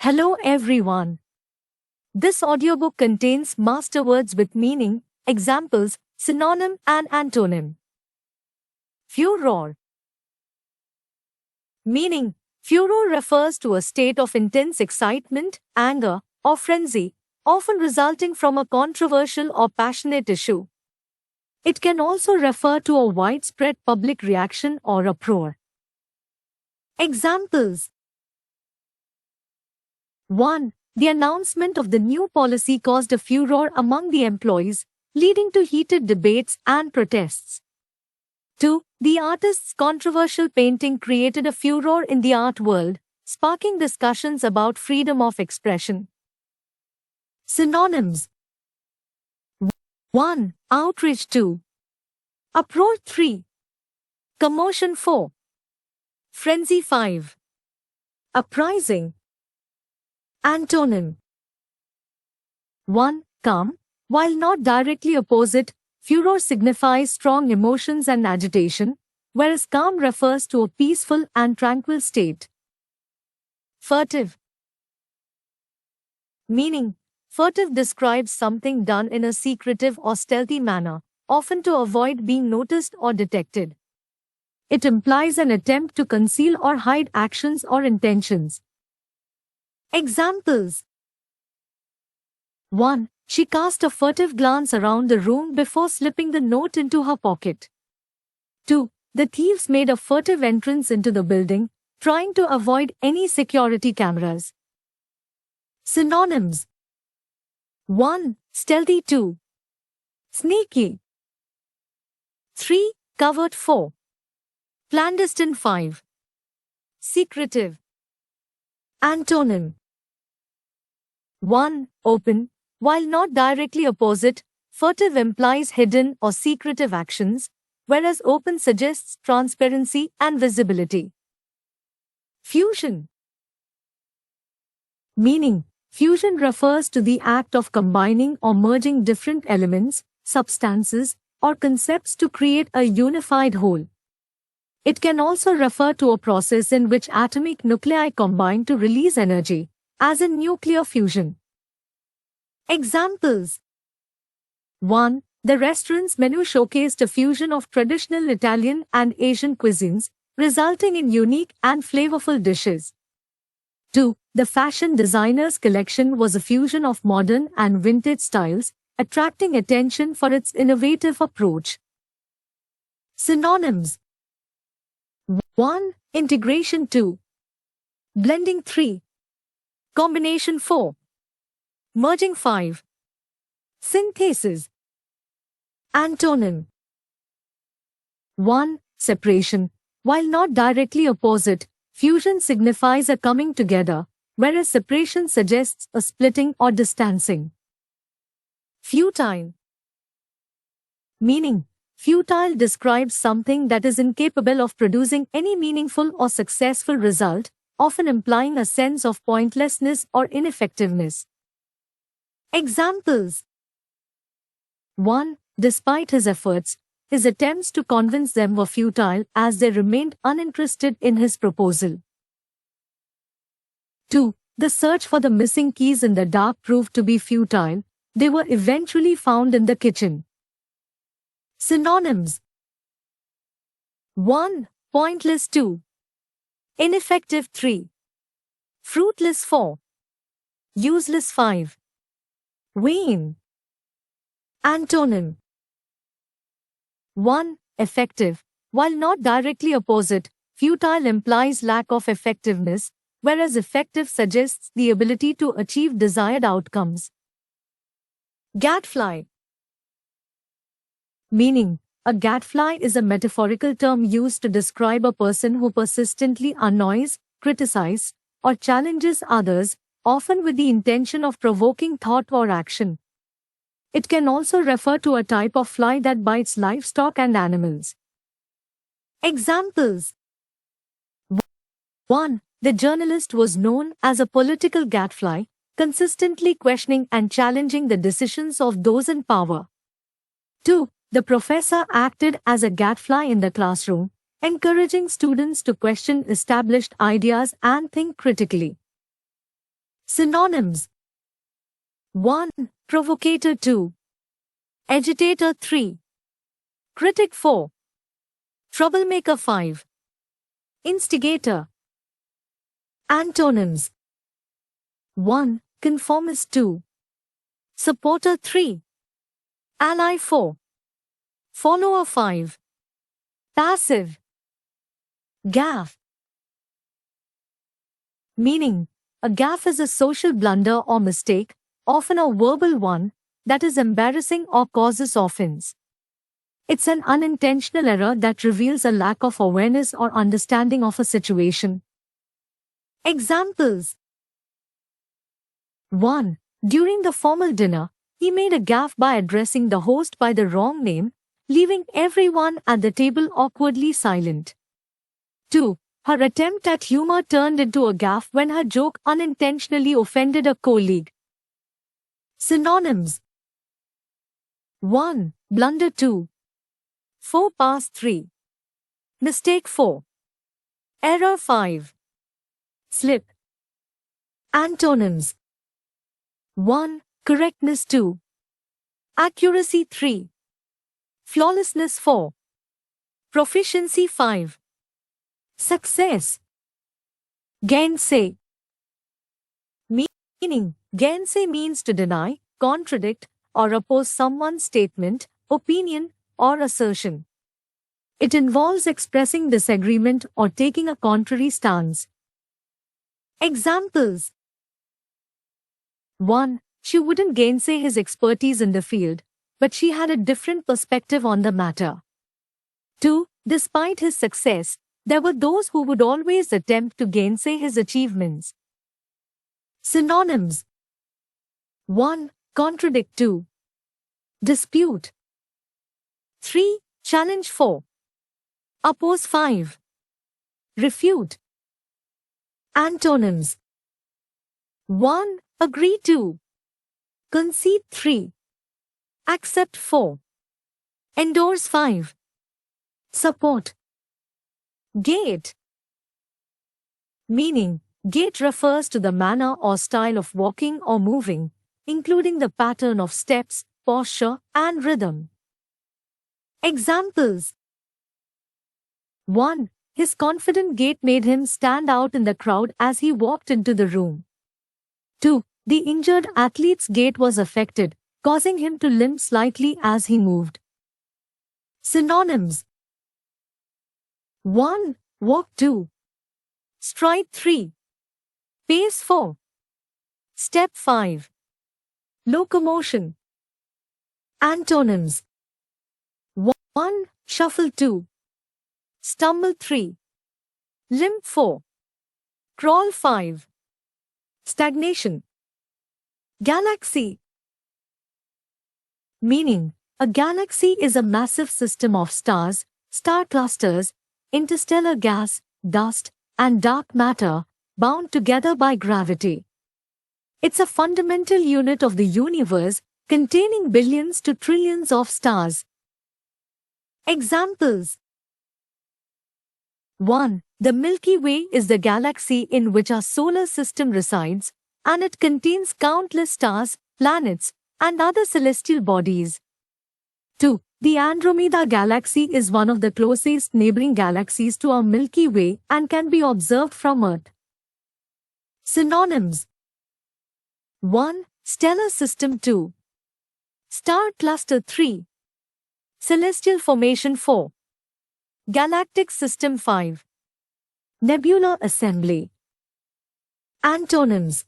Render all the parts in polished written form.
Hello everyone. This audiobook contains master words with meaning, examples, synonym and antonym. Furor. Meaning, furor refers to a state of intense excitement, anger, or frenzy, often resulting from a controversial or passionate issue. It can also refer to a widespread public reaction or uproar. Examples: 1. The announcement of the new policy caused a furor among the employees, leading to heated debates and protests. 2. The artist's controversial painting created a furor in the art world, sparking discussions about freedom of expression. Synonyms: 1. Outrage. 2. Uproar. 3. Commotion. 4. Frenzy. 5. Uprising. Antonym: 1. Calm. While not directly opposite, furor signifies strong emotions and agitation, whereas calm refers to a peaceful and tranquil state. Furtive. Meaning, furtive describes something done in a secretive or stealthy manner, often to avoid being noticed or detected. It implies an attempt to conceal or hide actions or intentions. Examples: 1. She cast a furtive glance around the room before slipping the note into her pocket. 2. The thieves made a furtive entrance into the building, trying to avoid any security cameras. Synonyms: 1. Stealthy. 2. Sneaky. 3. Covert. 4. Clandestine. 5. Secretive. Antonym: 1. Open. While not directly opposite, furtive implies hidden or secretive actions, whereas open suggests transparency and visibility. Fusion. Meaning, fusion refers to the act of combining or merging different elements, substances, or concepts to create a unified whole. It can also refer to a process in which atomic nuclei combine to release energy, as in nuclear fusion. Examples: 1. The restaurant's menu showcased a fusion of traditional Italian and Asian cuisines, resulting in unique and flavorful dishes. 2. The fashion designer's collection was a fusion of modern and vintage styles, attracting attention for its innovative approach. Synonyms: 1. Integration. 2. Blending. 3. Combination. 4. Merging. 5. Synthesis. Antonym: 1. Separation. While not directly opposite, fusion signifies a coming together, whereas separation suggests a splitting or distancing. Futile. Meaning, futile describes something that is incapable of producing any meaningful or successful result, often implying a sense of pointlessness or ineffectiveness. Examples: 1. Despite his efforts, his attempts to convince them were futile as they remained uninterested in his proposal. 2. The search for the missing keys in the dark proved to be futile. They were eventually found in the kitchen. Synonyms: 1. Pointless. 2. Ineffective. 3. Fruitless. 4. Useless. 5. Vain. Antonym: 1. Effective. While not directly opposite, futile implies lack of effectiveness, whereas effective suggests the ability to achieve desired outcomes. Gadfly. Meaning, a gadfly is a metaphorical term used to describe a person who persistently annoys, criticizes, or challenges others, often with the intention of provoking thought or action. It can also refer to a type of fly that bites livestock and animals. Examples: 1. The journalist was known as a political gadfly, consistently questioning and challenging the decisions of those in power. 2. The professor acted as a gadfly in the classroom, encouraging students to question established ideas and think critically. Synonyms. 1. Provocator. 2. Agitator. 3. Critic. 4. Troublemaker. 5. Instigator. Antonyms. 1. Conformist. 2. Supporter. 3. Ally. 4. Follower. 5. Passive. Gaffe. Meaning, a gaffe is a social blunder or mistake, often a verbal one, that is embarrassing or causes offense. It's an unintentional error that reveals a lack of awareness or understanding of a situation. Examples. 1. During the formal dinner, he made a gaffe by addressing the host by the wrong name, leaving everyone at the table awkwardly silent. 2. Her attempt at humor turned into a gaffe when her joke unintentionally offended a colleague. Synonyms. 1. Blunder. 2. Faux pas. 3. Mistake. 4. Error. 5. Slip. Antonyms. 1. Correctness. 2. Accuracy. 3. Flawlessness. 4. Proficiency. 5. Success. Gainsay. Meaning, gainsay means to deny, contradict, or oppose someone's statement, opinion, or assertion. It involves expressing disagreement or taking a contrary stance. Examples. 1. She wouldn't gainsay his expertise in the field, but she had a different perspective on the matter. 2. Despite his success, there were those who would always attempt to gainsay his achievements. Synonyms. 1. Contradict. 2. Dispute. 3. Challenge. 4. Oppose. 5. Refute. Antonyms. 1. Agree. 2. Concede. 3. Accept. 4. Endorse. 5. Support. Gait. Meaning, gait refers to the manner or style of walking or moving, including the pattern of steps, posture, and rhythm. Examples. 1. His confident gait made him stand out in the crowd as he walked into the room. 2. The injured athlete's gait was affected, causing him to limp slightly as he moved. Synonyms. 1. Walk. 2. Stride. 3. Pace. 4. Step. 5. Locomotion. Antonyms. 1. Shuffle. 2. Stumble. 3. Limp. 4. Crawl. 5. Stagnation. Galaxy. Meaning, a galaxy is a massive system of stars, star clusters, interstellar gas, dust, and dark matter, bound together by gravity. It's a fundamental unit of the universe, containing billions to trillions of stars. Examples. 1. The Milky Way is the galaxy in which our solar system resides, and it contains countless stars, planets, and other celestial bodies. 2. The Andromeda Galaxy is one of the closest neighboring galaxies to our Milky Way and can be observed from Earth. Synonyms. 1. Stellar System. 2. Star Cluster. 3. Celestial Formation. 4. Galactic System. 5. Nebular Assembly. Antonyms.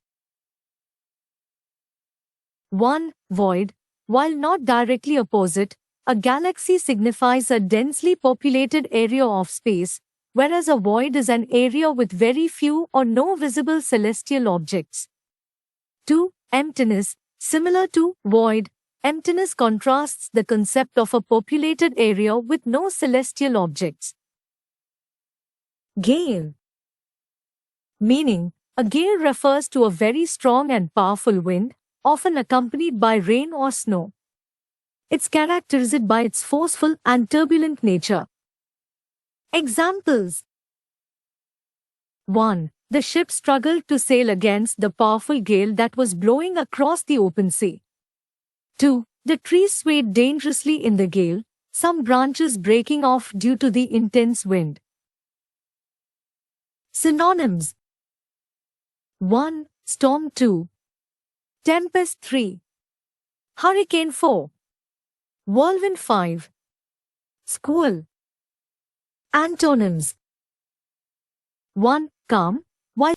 1. Void. While not directly opposite, a galaxy signifies a densely populated area of space, whereas a void is an area with very few or no visible celestial objects. 2. Emptiness. Similar to void, emptiness contrasts the concept of a populated area with no celestial objects. Gale. Meaning, a gale refers to a very strong and powerful wind, often accompanied by rain or snow. It's characterized by its forceful and turbulent nature. Examples. 1. The ship struggled to sail against the powerful gale that was blowing across the open sea. 2. The trees swayed dangerously in the gale, some branches breaking off due to the intense wind. Synonyms: 1. Storm. 2. Tempest. 3. Hurricane. 4. Whirlwind. 5. Squall. Antonyms: 1. Calm. While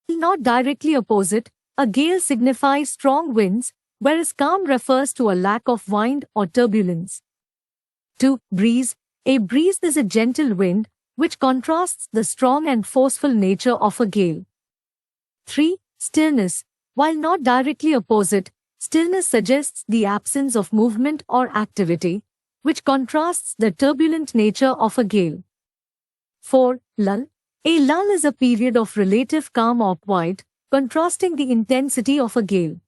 not directly opposite, a gale signifies strong winds, whereas calm refers to a lack of wind or turbulence. 2. Breeze. A breeze is a gentle wind, which contrasts the strong and forceful nature of a gale. 3. Stillness. While not directly opposite, stillness suggests the absence of movement or activity, which contrasts the turbulent nature of a gale. 4. Lull. A lull is a period of relative calm or quiet, contrasting the intensity of a gale.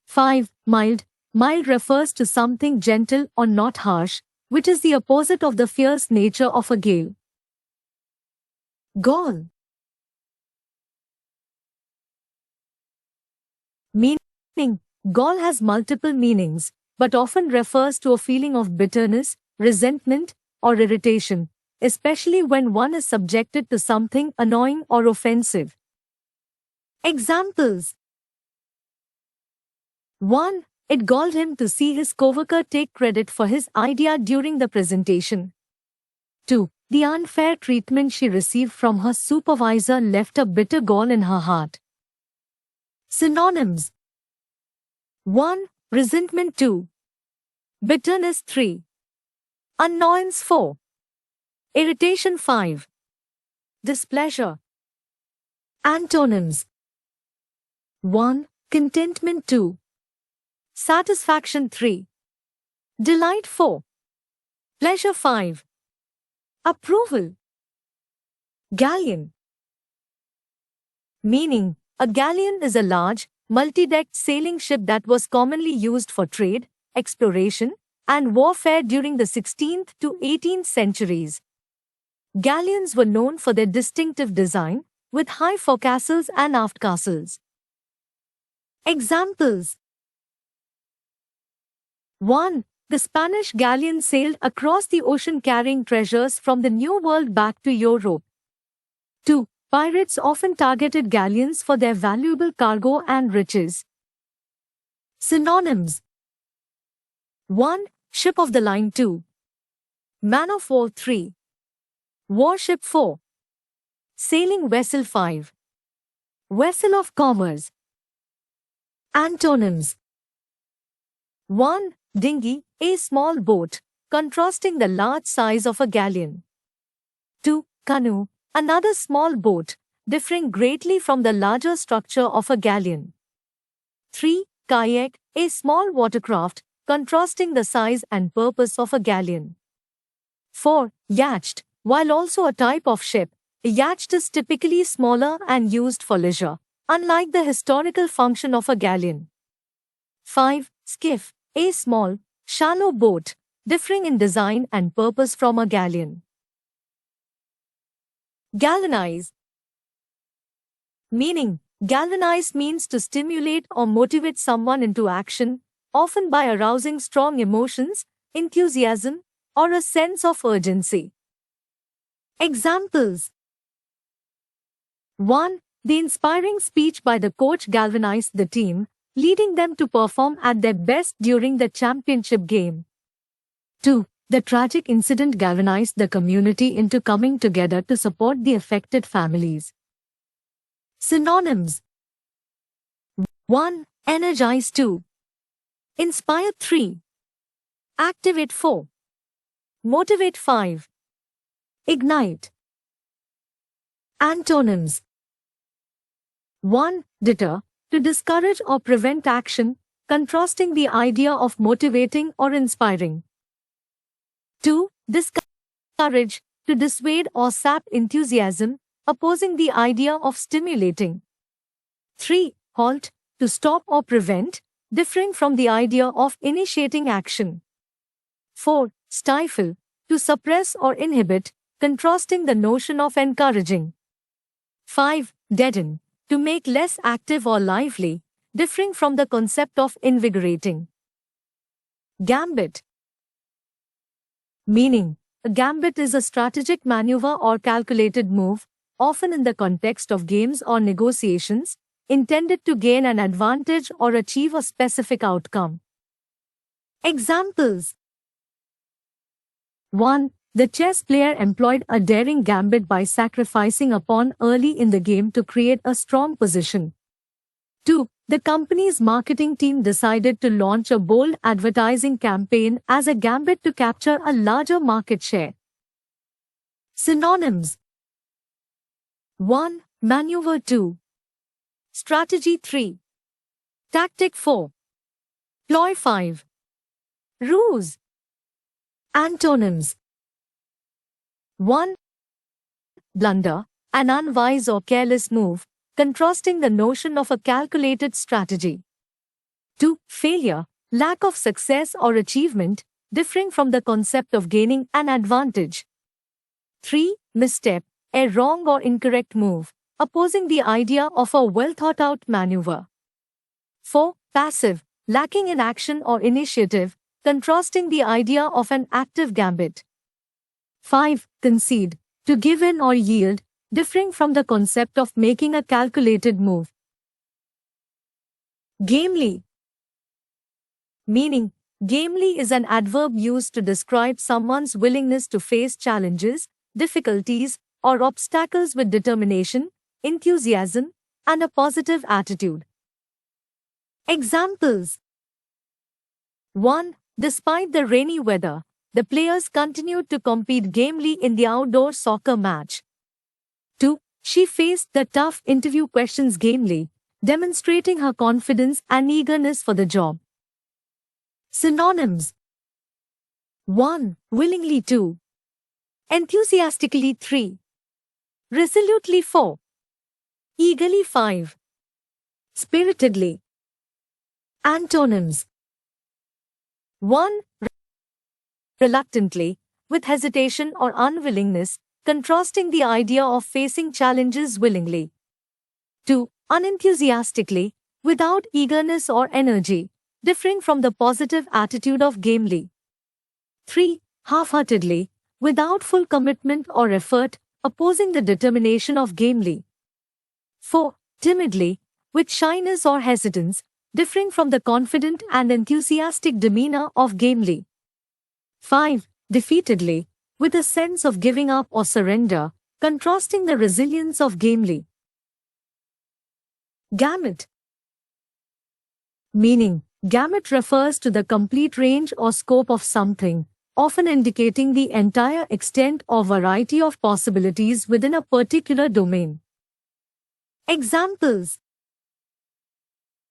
5. Mild. Mild refers to something gentle or not harsh, which is the opposite of the fierce nature of a gale. Gall. Meaning: gall has multiple meanings, but often refers to a feeling of bitterness, resentment, or irritation, especially when one is subjected to something annoying or offensive. Examples: 1. It galled him to see his coworker take credit for his idea during the presentation. 2. The unfair treatment she received from her supervisor left a bitter gall in her heart. Synonyms: 1. Resentment. 2. Bitterness. 3. Annoyance. 4. Irritation. 5. Displeasure. Antonyms: 1. Contentment. 2. Satisfaction. 3. Delight. 4. Pleasure. 5. Approval. Galleon. Meaning: a galleon is a large, multi-decked sailing ship that was commonly used for trade, exploration, and warfare during the 16th to 18th centuries. Galleons were known for their distinctive design, with high forecastles and aft castles. Examples: 1. The Spanish galleon sailed across the ocean carrying treasures from the New World back to Europe. 2. Pirates often targeted galleons for their valuable cargo and riches. Synonyms: 1. Ship of the line. 2. Man of war. 3. Warship. 4. Sailing vessel. 5. Vessel of commerce. Antonyms: 1. Dinghy, a small boat, contrasting the large size of a galleon. 2. Canoe, another small boat, differing greatly from the larger structure of a galleon. 3. Kayak, a small watercraft, contrasting the size and purpose of a galleon. 4. Yacht, while also a type of ship, a yacht is typically smaller and used for leisure, unlike the historical function of a galleon. 5. Skiff, a small, shallow boat, differing in design and purpose from a galleon. Galvanize. Meaning: galvanize means to stimulate or motivate someone into action, often by arousing strong emotions, enthusiasm, or a sense of urgency. Examples: 1. The inspiring speech by the coach galvanized the team, leading them to perform at their best during the championship game. 2. The tragic incident galvanized the community into coming together to support the affected families. Synonyms: 1. Energize. 2. Inspire. 3. Activate. 4. Motivate. 5. Ignite. Antonyms: 1. Deter, to discourage or prevent action, contrasting the idea of motivating or inspiring. 2. Discourage, to dissuade or sap enthusiasm, opposing the idea of stimulating. 3. Halt, to stop or prevent, differing from the idea of initiating action. 4. Stifle, to suppress or inhibit, contrasting the notion of encouraging. 5. Deaden, to make less active or lively, differing from the concept of invigorating. Gambit. Meaning, a gambit is a strategic maneuver or calculated move, often in the context of games or negotiations, intended to gain an advantage or achieve a specific outcome. Examples. 1. The chess player employed a daring gambit by sacrificing a pawn early in the game to create a strong position. 2. The company's marketing team decided to launch a bold advertising campaign as a gambit to capture a larger market share. Synonyms. 1. Maneuver. 2. Strategy. 3. Tactic. 4. Ploy. 5. Ruse. Antonyms. 1. Blunder, an unwise or careless move, contrasting the notion of a calculated strategy. 2. Failure, lack of success or achievement, differing from the concept of gaining an advantage. 3. Misstep, a wrong or incorrect move, opposing the idea of a well-thought-out maneuver. 4. Passive, lacking in action or initiative, contrasting the idea of an active gambit. 5. Concede, to give in or yield, differing from the concept of making a calculated move. Gamely. Meaning, gamely is an adverb used to describe someone's willingness to face challenges, difficulties, or obstacles with determination, enthusiasm, and a positive attitude. Examples. 1. Despite the rainy weather, the players continued to compete gamely in the outdoor soccer match. 2. She faced the tough interview questions gamely, demonstrating her confidence and eagerness for the job. Synonyms. 1. Willingly. 2. Enthusiastically. 3. Resolutely. 4. Eagerly. 5. Spiritedly. Antonyms. 1. Reluctantly, with hesitation or unwillingness, contrasting the idea of facing challenges willingly. 2. Unenthusiastically, without eagerness or energy, differing from the positive attitude of gamely. 3. Half-heartedly, without full commitment or effort, opposing the determination of gamely. 4. Timidly, with shyness or hesitance, differing from the confident and enthusiastic demeanor of gamely. 5. Defeatedly, with a sense of giving up or surrender, contrasting the resilience of gamely. Gamut. Meaning, gamut refers to the complete range or scope of something, often indicating the entire extent or variety of possibilities within a particular domain. Examples.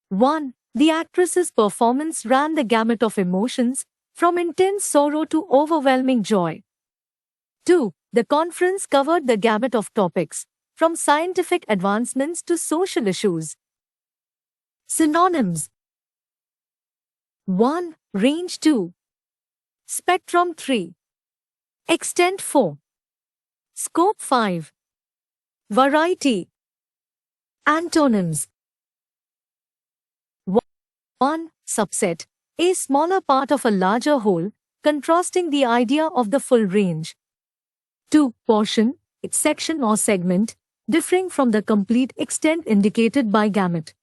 1. The actress's performance ran the gamut of emotions, from intense sorrow to overwhelming joy. 2. The conference covered the gamut of topics, from scientific advancements to social issues. Synonyms. 1. Range. 2. Spectrum. 3. Extent. 4. Scope. 5. Variety. Antonyms. 1. Subset, a smaller part of a larger whole, contrasting the idea of the full range. 2. Portion, its section or segment, differing from the complete extent indicated by gamut.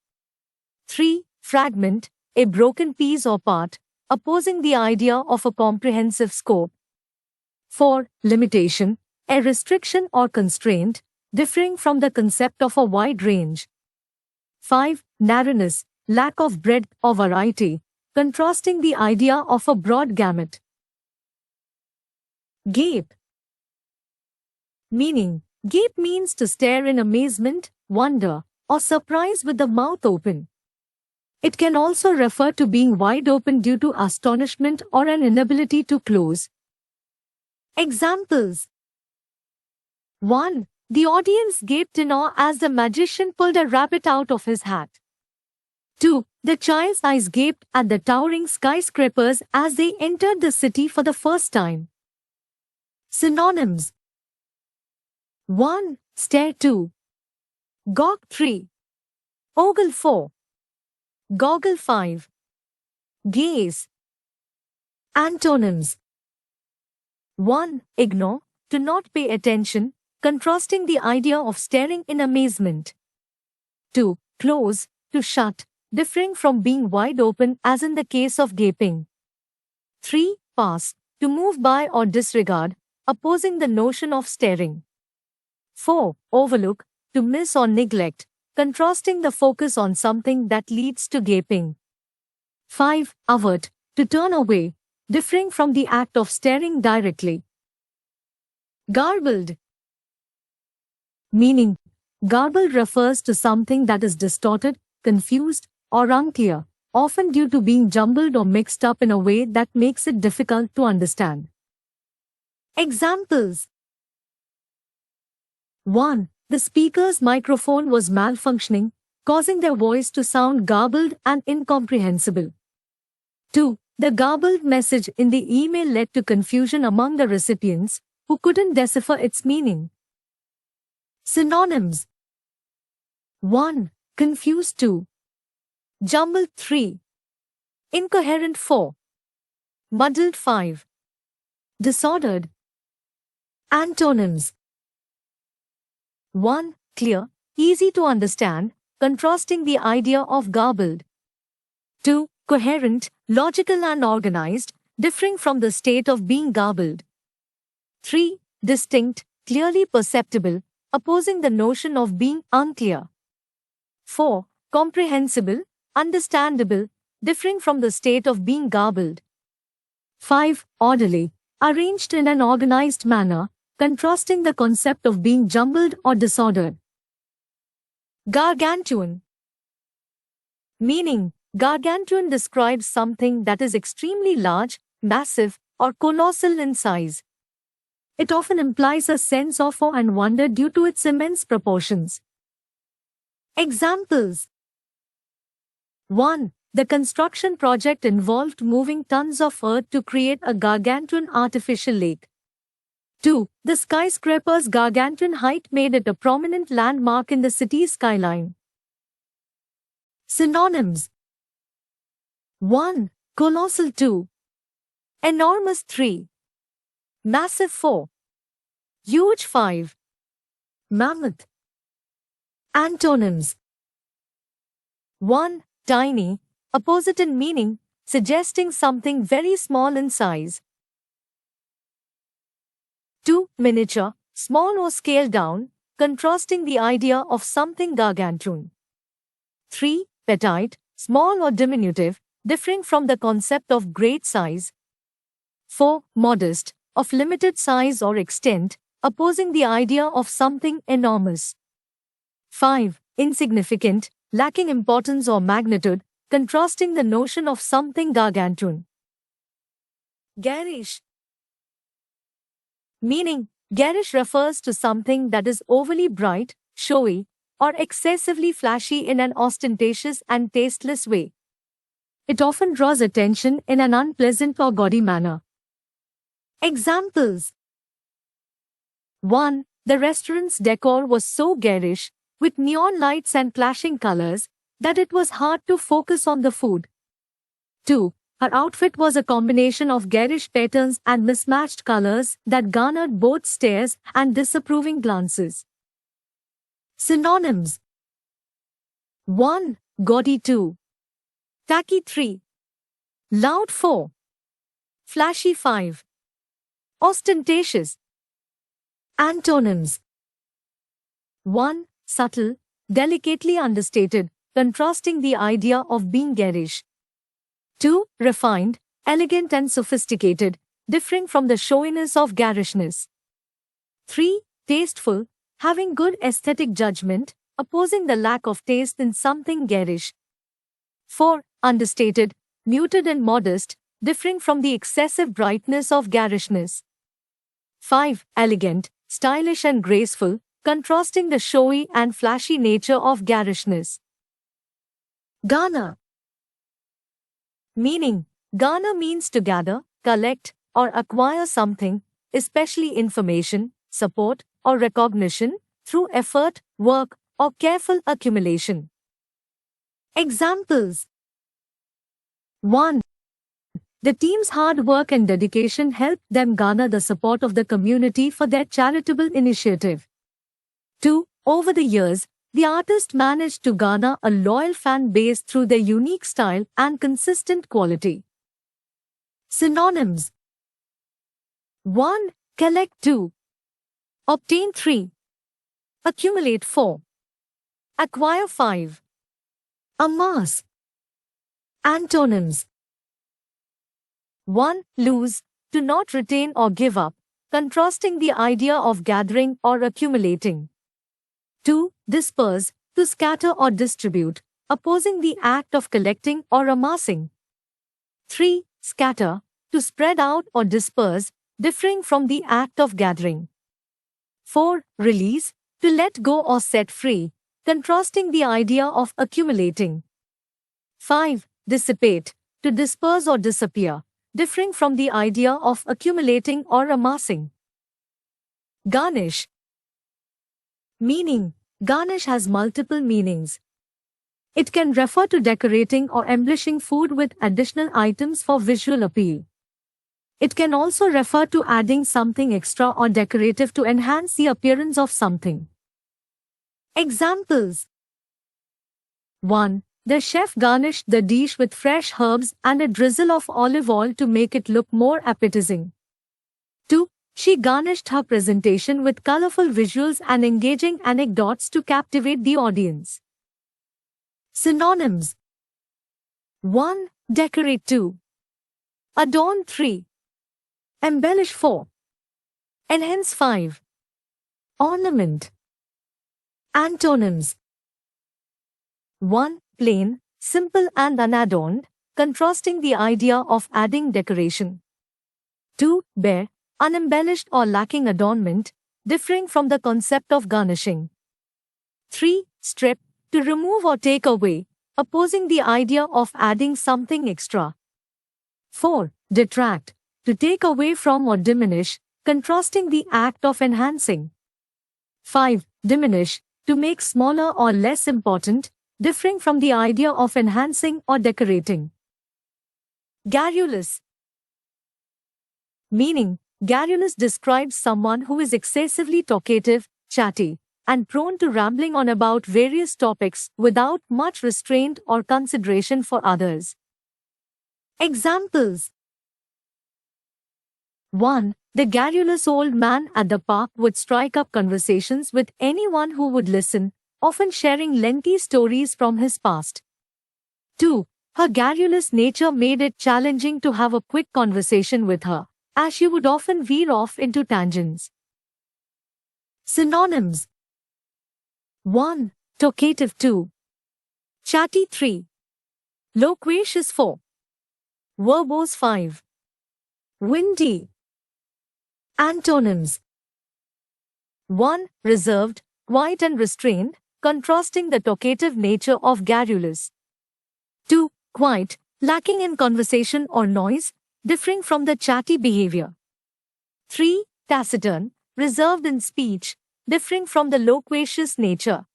3. Fragment, a broken piece or part, opposing the idea of a comprehensive scope. 4. Limitation, a restriction or constraint, differing from the concept of a wide range. 5. Narrowness, lack of breadth or variety, contrasting the idea of a broad gamut. Gape. Meaning, gape means to stare in amazement, wonder, or surprise with the mouth open. It can also refer to being wide open due to astonishment or an inability to close. Examples. 1. The audience gaped in awe as the magician pulled a rabbit out of his hat. 2. The child's eyes gaped at the towering skyscrapers as they entered the city for the first time. Synonyms. 1. Stare. 2. Gawk 3. Ogle 4. Goggle 5. Gaze. Antonyms. 1. Ignore, to not pay attention, contrasting the idea of staring in amazement. 2. Close, to shut, differing from being wide open as in the case of gaping. 3. Pass, to move by or disregard, opposing the notion of staring. 4. Overlook, to miss or neglect, contrasting the focus on something that leads to gaping. 5. Avert, to turn away, differing from the act of staring directly. Garbled. Meaning, garbled refers to something that is distorted, confused, or unclear, often due to being jumbled or mixed up in a way that makes it difficult to understand. Examples. 1. The speaker's microphone was malfunctioning, causing their voice to sound garbled and incomprehensible. 2. The garbled message in the email led to confusion among the recipients, who couldn't decipher its meaning. Synonyms. 1. Confused. 2. Jumbled. 3. Incoherent. 4. Muddled. 5. Disordered. Antonyms. 1. Clear, easy to understand, contrasting the idea of garbled. 2. Coherent, logical and organized, differing from the state of being garbled. 3. Distinct, clearly perceptible, opposing the notion of being unclear. 4. Comprehensible, understandable, differing from the state of being garbled. 5. Orderly, arranged in an organized manner, contrasting the concept of being jumbled or disordered. Gargantuan. Meaning, gargantuan describes something that is extremely large, massive, or colossal in size. It often implies a sense of awe and wonder due to its immense proportions. Examples. 1. The construction project involved moving tons of earth to create a gargantuan artificial lake. 2. The skyscraper's gargantuan height made it a prominent landmark in the city's skyline. Synonyms. 1. Colossal. 2. Enormous. 3. Massive. 4. Huge. 5. Mammoth. Antonyms. 1. Tiny, opposite in meaning, suggesting something very small in size. 2. Miniature, small or scaled down, contrasting the idea of something gargantuan. 3. Petite, small or diminutive, differing from the concept of great size. 4. Modest, of limited size or extent, opposing the idea of something enormous. 5. Insignificant, lacking importance or magnitude, contrasting the notion of something gargantuan. Garish. Meaning, garish refers to something that is overly bright, showy, or excessively flashy in an ostentatious and tasteless way. It often draws attention in an unpleasant or gaudy manner. Examples. 1. The restaurant's decor was so garish, with neon lights and clashing colors, that it was hard to focus on the food. 2. Her outfit was a combination of garish patterns and mismatched colors that garnered both stares and disapproving glances. Synonyms. 1. Gaudy. 2. Tacky. 3. Loud. 4. Flashy. 5. Ostentatious. Antonyms. 1. Subtle, delicately understated, contrasting the idea of being garish. 2. Refined, elegant and sophisticated, differing from the showiness of garishness. 3. Tasteful, having good aesthetic judgment, opposing the lack of taste in something garish. 4. Understated, muted and modest, differing from the excessive brightness of garishness. 5. Elegant, stylish and graceful, contrasting the showy and flashy nature of garishness. Garner. Meaning, garner means to gather, collect, or acquire something, especially information, support, or recognition, through effort, work, or careful accumulation. Examples: 1. The team's hard work and dedication helped them garner the support of the community for their charitable initiative. 2. Over the years, the artist managed to garner a loyal fan base through their unique style and consistent quality. Synonyms: 1. Collect. 2. Obtain. 3. Accumulate. 4. Acquire. 5. Amass. Antonyms: 1. Lose, to not retain or give up, contrasting the idea of gathering or accumulating. 2. Disperse, to scatter or distribute, opposing the act of collecting or amassing. 3. Scatter, to spread out or disperse, differing from the act of gathering. 4. Release, to let go or set free, contrasting the idea of accumulating. 5. Dissipate, to disperse or disappear, differing from the idea of accumulating or amassing. Garnish. Meaning: garnish has multiple meanings. It can refer to decorating or embellishing food with additional items for visual appeal. It can also refer to adding something extra or decorative to enhance the appearance of something. Examples: 1. The chef garnished the dish with fresh herbs and a drizzle of olive oil to make it look more appetizing. 2. She garnished her presentation with colorful visuals and engaging anecdotes to captivate the audience. Synonyms: 1. Decorate. 2. Adorn. 3. Embellish. 4. Enhance. 5. Ornament. Antonyms: 1. Plain, simple and unadorned, contrasting the idea of adding decoration. 2. Bare, unembellished or lacking adornment, differing from the concept of garnishing. 3. Strip, to remove or take away, opposing the idea of adding something extra. 4. Detract, to take away from or diminish, contrasting the act of enhancing. 5. Diminish, to make smaller or less important, differing from the idea of enhancing or decorating. Garrulous. Meaning: garrulous describes someone who is excessively talkative, chatty, and prone to rambling on about various topics without much restraint or consideration for others. Examples: 1. The garrulous old man at the park would strike up conversations with anyone who would listen, often sharing lengthy stories from his past. 2. Her garrulous nature made it challenging to have a quick conversation with her, as she would often veer off into tangents. Synonyms: 1. Talkative. 2. Chatty. 3. Loquacious. 4. Verbose. 5. Windy. Antonyms: 1. Reserved, quiet and restrained, contrasting the talkative nature of garrulous. 2. Quiet, lacking in conversation or noise, differing from the chatty behavior. 3. Taciturn, reserved in speech, differing from the loquacious nature.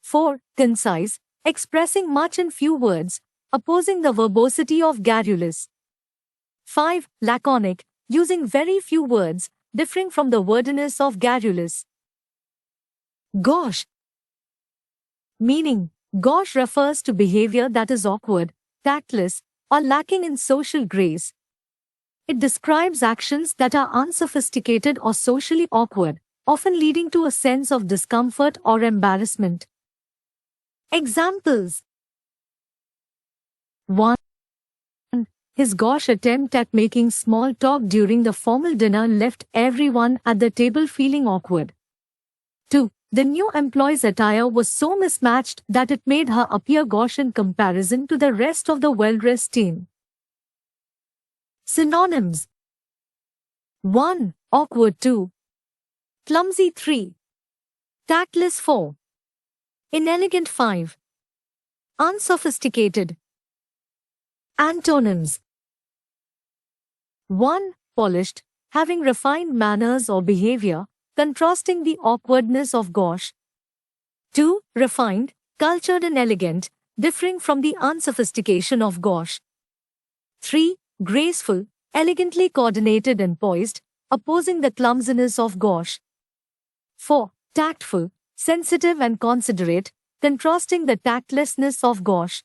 4. Concise, expressing much in few words, opposing the verbosity of garrulous. 5. Laconic, using very few words, differing from the wordiness of garrulous. Gauche. Meaning: gauche refers to behavior that is awkward, tactless, or lacking in social grace. It describes actions that are unsophisticated or socially awkward, often leading to a sense of discomfort or embarrassment. Examples: 1. His gauche attempt at making small talk during the formal dinner left everyone at the table feeling awkward. 2. The new employee's attire was so mismatched that it made her appear gauche in comparison to the rest of the well-dressed team. Synonyms: 1. Awkward. 2. Clumsy. 3. Tactless. 4. Inelegant. 5. Unsophisticated. Antonyms: 1. Polished, having refined manners or behavior, contrasting the awkwardness of gauche. 2. Refined, cultured and elegant, differing from the unsophistication of gauche. 3. Graceful, elegantly coordinated and poised, opposing the clumsiness of gauche. 4. Tactful, sensitive and considerate, contrasting the tactlessness of gauche.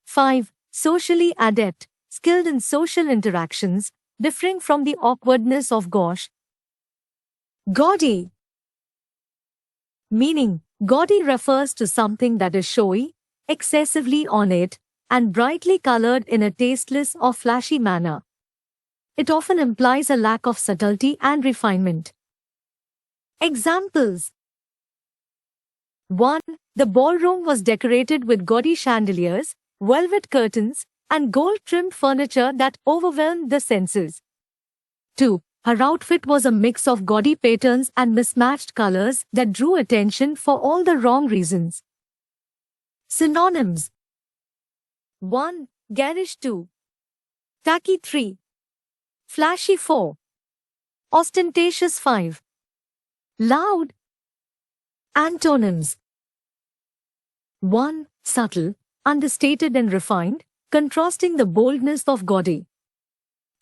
5. Socially adept, skilled in social interactions, differing from the awkwardness of gauche. Gaudy. Meaning, gaudy refers to something that is showy, excessively ornate, and brightly colored in a tasteless or flashy manner. It often implies a lack of subtlety and refinement. Examples. 1. The ballroom was decorated with gaudy chandeliers, velvet curtains, and gold-trimmed furniture that overwhelmed the senses. 2. Her outfit was a mix of gaudy patterns and mismatched colors that drew attention for all the wrong reasons. Synonyms. 1. Garish. 2. Tacky. 3. Flashy. 4. Ostentatious. 5. Loud. Antonyms. 1. Subtle, understated and refined, contrasting the boldness of gaudy.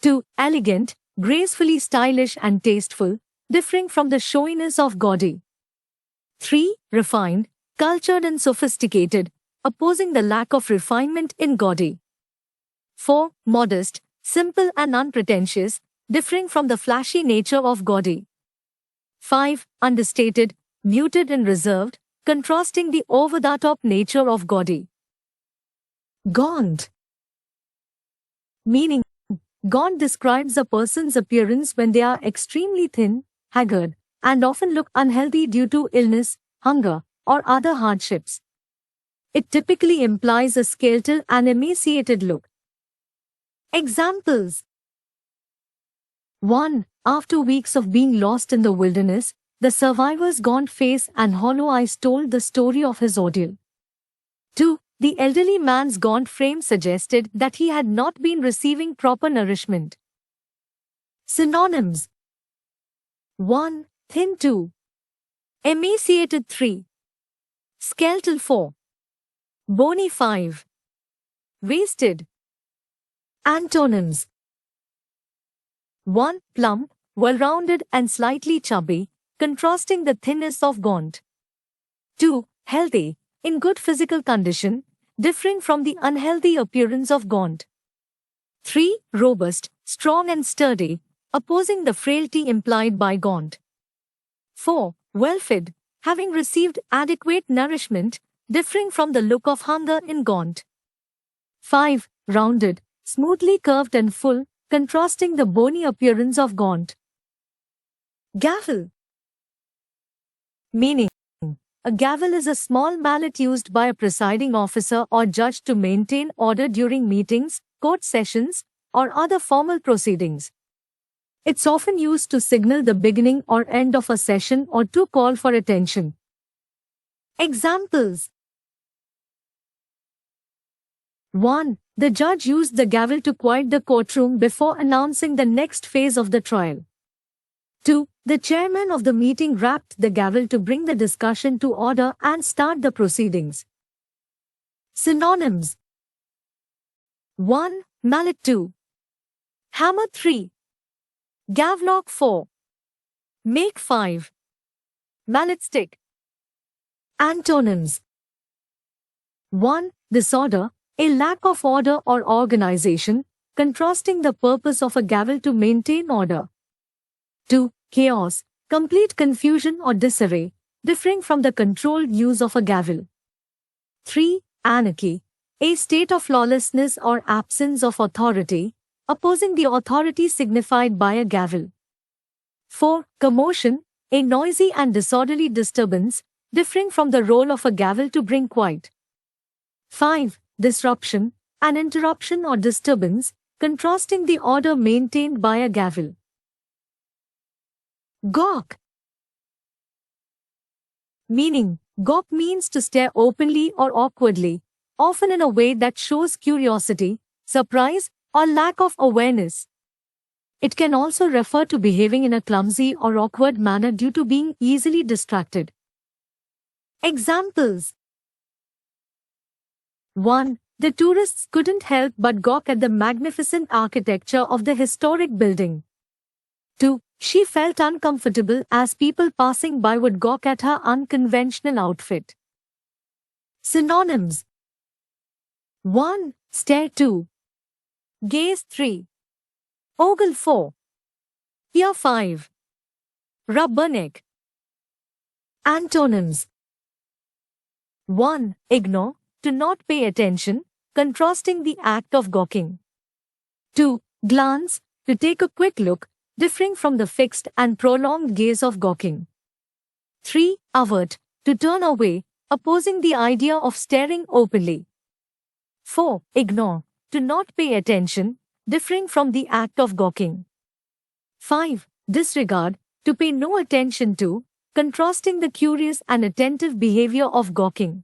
2. Elegant, gracefully stylish and tasteful, differing from the showiness of gaudy. 3. Refined, cultured and sophisticated, opposing the lack of refinement in gaudy. 4. Modest, simple and unpretentious, differing from the flashy nature of gaudy. 5. Understated, muted and reserved, contrasting the over-the-top nature of gaudy. Gaunt. Meaning, gaunt describes a person's appearance when they are extremely thin, haggard, and often look unhealthy due to illness, hunger, or other hardships. It typically implies a skeletal and emaciated look. Examples. 1. After weeks of being lost in the wilderness, the survivor's gaunt face and hollow eyes told the story of his ordeal. 2. The elderly man's gaunt frame suggested that he had not been receiving proper nourishment. Synonyms. 1. Thin. 2. Emaciated. 3. Skeletal. 4. Bony. 5. Wasted. Antonyms. 1. Plump, well-rounded and slightly chubby, contrasting the thinness of gaunt. 2. Healthy, in good physical condition, differing from the unhealthy appearance of gaunt. 3. Robust, strong and sturdy, opposing the frailty implied by gaunt. 4. Well-fed, having received adequate nourishment, differing from the look of hunger in gaunt. 5. Rounded, smoothly curved and full, contrasting the bony appearance of gaunt. Gavel. Meaning, a gavel is a small mallet used by a presiding officer or judge to maintain order during meetings, court sessions, or other formal proceedings. It's often used to signal the beginning or end of a session or to call for attention. Examples. 1. The judge used the gavel to quiet the courtroom before announcing the next phase of the trial. 2. The chairman of the meeting rapped the gavel to bring the discussion to order and start the proceedings. Synonyms. 1. Mallet. 2. Hammer. 3. Gavelock. 4. Make. 5. Mallet stick. Antonyms. 1. Disorder, a lack of order or organization, contrasting the purpose of a gavel to maintain order. 2. Chaos, complete confusion or disarray, differing from the controlled use of a gavel. 3. Anarchy, a state of lawlessness or absence of authority, opposing the authority signified by a gavel. 4. Commotion, a noisy and disorderly disturbance, differing from the role of a gavel to bring quiet. 5. Disruption, an interruption or disturbance, contrasting the order maintained by a gavel. Gawk. Meaning, gawk means to stare openly or awkwardly, often in a way that shows curiosity, surprise, or lack of awareness. It can also refer to behaving in a clumsy or awkward manner due to being easily distracted. Examples. 1. The tourists couldn't help but gawk at the magnificent architecture of the historic building. 2. She felt uncomfortable as people passing by would gawk at her unconventional outfit. Synonyms. 1. Stare. 2. Gaze. 3. Ogle. 4. Ear. 5. Rubberneck. Antonyms. 1. Ignore, to not pay attention, contrasting the act of gawking. 2. Glance, to take a quick look, differing from the fixed and prolonged gaze of gawking. 3. Avert, to turn away, opposing the idea of staring openly. 4. Ignore, to not pay attention, differing from the act of gawking. 5. Disregard, to pay no attention to, contrasting the curious and attentive behavior of gawking.